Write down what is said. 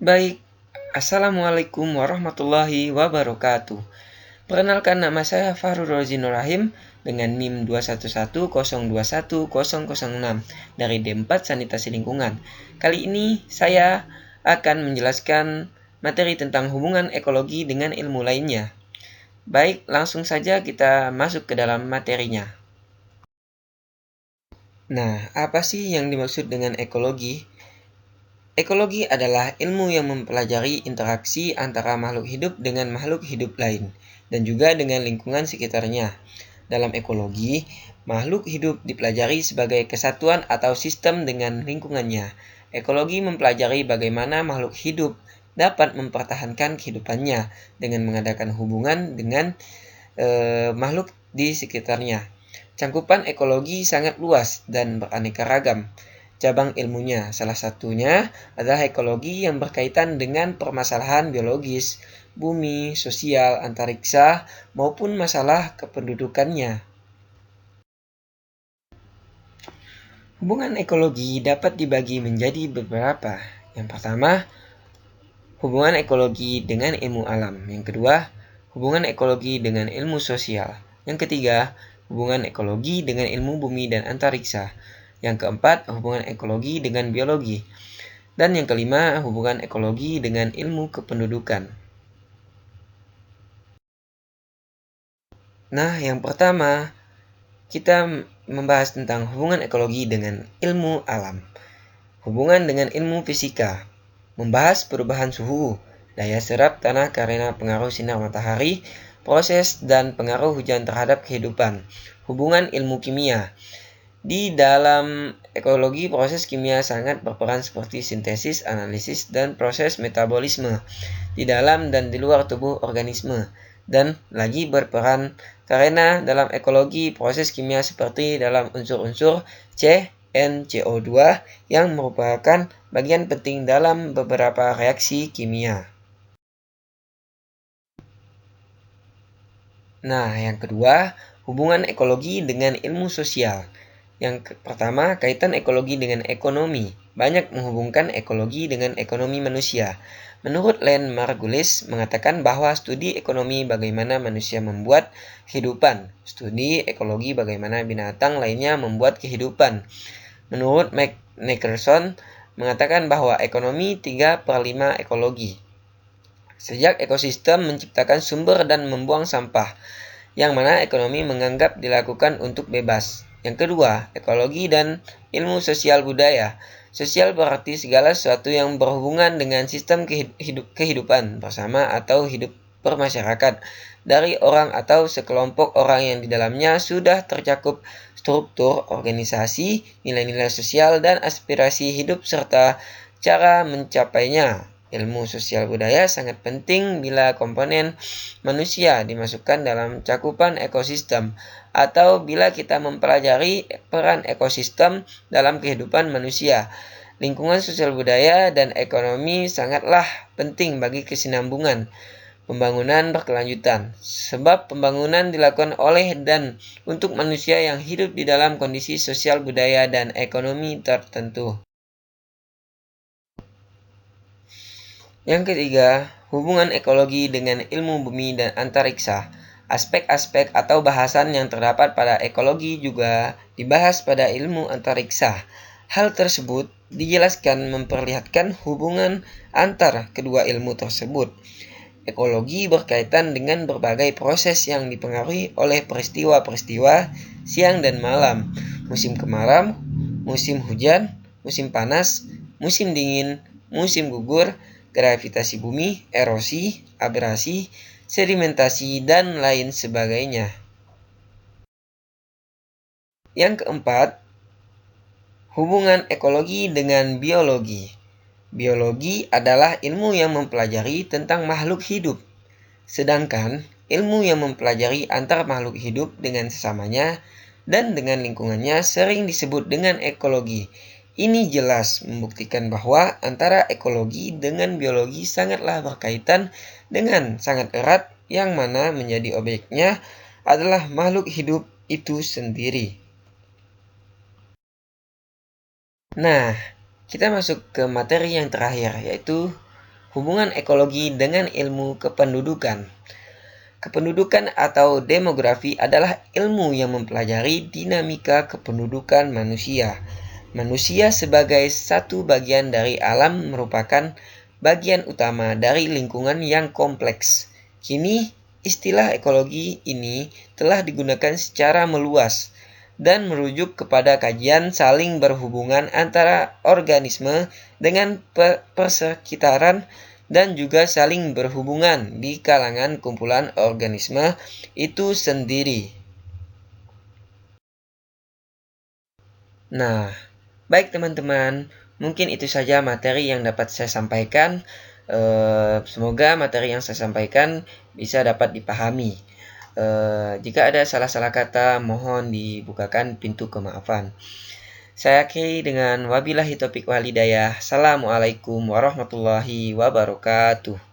Baik, Assalamualaikum warahmatullahi wabarakatuh. Perkenalkan, nama saya Fahrul Rozi Nur Rahim dengan NIM 211021006 dari D4 Sanitasi Lingkungan. Kali ini saya akan menjelaskan materi tentang hubungan ekologi dengan ilmu lainnya. Baik, langsung saja kita masuk ke dalam materinya. Nah, apa sih yang dimaksud dengan ekologi? Ekologi adalah ilmu yang mempelajari interaksi antara makhluk hidup dengan makhluk hidup lain, dan juga dengan lingkungan sekitarnya. Dalam ekologi, makhluk hidup dipelajari sebagai kesatuan atau sistem dengan lingkungannya. Ekologi mempelajari bagaimana makhluk hidup dapat mempertahankan kehidupannya dengan mengadakan hubungan dengan makhluk di sekitarnya. Cakupan ekologi sangat luas dan beraneka ragam cabang ilmunya. Salah satunya adalah ekologi yang berkaitan dengan permasalahan biologis, bumi, sosial, antariksa, maupun masalah kependudukannya. Hubungan ekologi dapat dibagi menjadi beberapa. Yang pertama, hubungan ekologi dengan ilmu alam. Yang kedua, hubungan ekologi dengan ilmu sosial. Yang ketiga, hubungan ekologi dengan ilmu bumi dan antariksa. Yang keempat, hubungan ekologi dengan biologi. Dan yang kelima, hubungan ekologi dengan ilmu kependudukan. Nah, yang pertama, kita membahas tentang hubungan ekologi dengan ilmu alam. Hubungan dengan ilmu fisika membahas perubahan suhu, daya serap tanah karena pengaruh sinar matahari, proses dan pengaruh hujan terhadap kehidupan. Hubungan ilmu kimia. Di dalam ekologi, proses kimia sangat berperan seperti sintesis, analisis, dan proses metabolisme di dalam dan di luar tubuh organisme. Dan lagi berperan karena dalam ekologi, proses kimia seperti dalam unsur-unsur NCO2 yang merupakan bagian penting dalam beberapa reaksi kimia. Nah, yang kedua, hubungan ekologi dengan ilmu sosial. Yang pertama, kaitan ekologi dengan ekonomi. Banyak menghubungkan ekologi dengan ekonomi manusia. Menurut Len Margulis mengatakan bahwa studi ekonomi bagaimana manusia membuat kehidupan. Studi ekologi bagaimana binatang lainnya membuat kehidupan. Menurut Mike Nicholson mengatakan bahwa ekonomi 3/5 ekologi. Sejak ekosistem menciptakan sumber dan membuang sampah, yang mana ekonomi menganggap dilakukan untuk bebas. Yang kedua, ekologi dan ilmu sosial budaya. Sosial berarti segala sesuatu yang berhubungan dengan sistem kehidupan bersama atau hidup bermasyarakat dari orang atau sekelompok orang yang di dalamnya sudah tercakup struktur organisasi, nilai-nilai sosial, dan aspirasi hidup serta cara mencapainya. Ilmu sosial budaya sangat penting bila komponen manusia dimasukkan dalam cakupan ekosistem, atau bila kita mempelajari peran ekosistem dalam kehidupan manusia. Lingkungan sosial budaya dan ekonomi sangatlah penting bagi kesinambungan pembangunan berkelanjutan, sebab pembangunan dilakukan oleh dan untuk manusia yang hidup di dalam kondisi sosial budaya dan ekonomi tertentu. Yang ketiga, hubungan ekologi dengan ilmu bumi dan antariksa. Aspek-aspek atau bahasan yang terdapat pada ekologi juga dibahas pada ilmu antariksa. Hal tersebut dijelaskan memperlihatkan hubungan antar kedua ilmu tersebut. Ekologi berkaitan dengan berbagai proses yang dipengaruhi oleh peristiwa-peristiwa siang dan malam, musim kemarau, musim hujan, musim panas, musim dingin, musim gugur, gravitasi bumi, erosi, abrasi, sedimentasi, dan lain sebagainya. Yang keempat, hubungan ekologi dengan biologi. Biologi adalah ilmu yang mempelajari tentang makhluk hidup, sedangkan ilmu yang mempelajari antar makhluk hidup dengan sesamanya dan dengan lingkungannya sering disebut dengan ekologi. Ini jelas membuktikan bahwa antara ekologi dengan biologi sangatlah berkaitan dengan sangat erat, yang mana menjadi objeknya adalah makhluk hidup itu sendiri. Nah, kita masuk ke materi yang terakhir, yaitu Hubungan ekologi dengan ilmu kependudukan. Kependudukan atau demografi adalah ilmu yang mempelajari dinamika kependudukan manusia. Manusia sebagai satu bagian dari alam merupakan bagian utama dari lingkungan yang kompleks. Kini, istilah ekologi ini telah digunakan secara meluas dan merujuk kepada kajian saling berhubungan antara organisme dengan persekitaran dan juga saling berhubungan di kalangan kumpulan organisme itu sendiri. Nah, baik teman-teman, mungkin itu saja materi yang dapat saya sampaikan. Semoga materi yang saya sampaikan bisa dapat dipahami. Jika ada salah-salah kata, mohon dibukakan pintu kemaafan. Saya akhiri dengan wabillahi taufiq wal hidayah. Assalamualaikum warahmatullahi wabarakatuh.